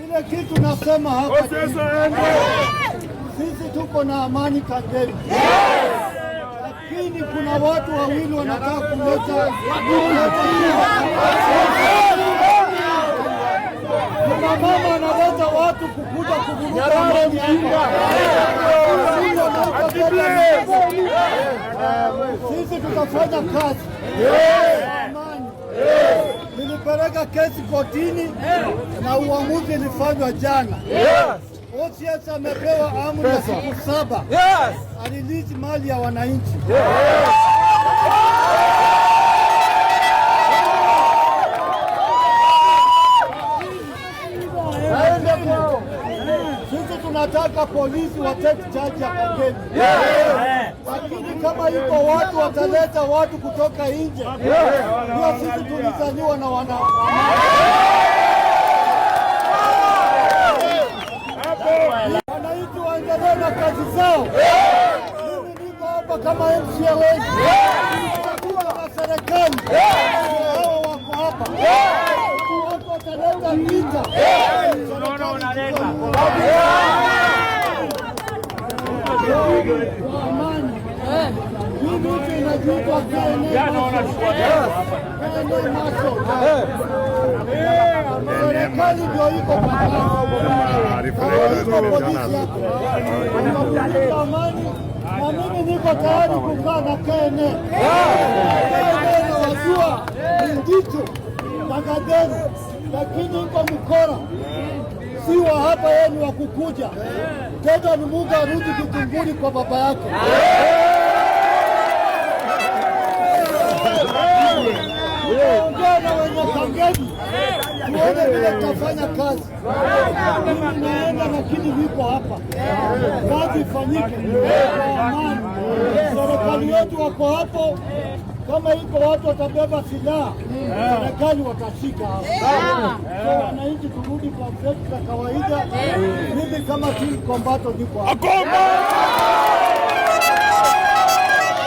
Ile kitu nasema hapa, sisi tuko na amani Kagemi, lakini kuna watu wawili wanataka kuleta kuna mama analeta watu kukuja kuvuruga amani. Sisi tutafanya kazi amani. Nilipeleka kesi kotini na uamuzi ilifanywa jana. OCS amepewa amri ya siku 7 alilizi mali ya wananchi. Sisi tunataka polisi wateke charge ya Kagemi. Lakini kama iko watu wataleta watu kutoka nje, ndio sisi tulizaliwa na wananchi waendelee na kazi zao. Mimi niko hapa kama MCA wetu na serikali, hao wako hapa, watu wataleta vita. Amani. Mimi inajiitwa serikali ndio iko amani, na mimi niko tayari kukaa na KNA. Nawajua Ndito na Kagemi, lakini iko mkora, si wa hapa, yeye ni wa kukuja. Teta ni Muga arudi Kitunguri kwa baba yake. Ongea na wenye Kagemi, tuone vile tutafanya kazi. Mimi naenda, lakini niko hapa, kazi ifanyike kwa amani. Serikali yetu wako hapo, kama iko watu watabeba silaha, serikali watashika hapo. So wananchi turudi kwa zetu za kawaida. Mimi kama team Kombato niko hapa.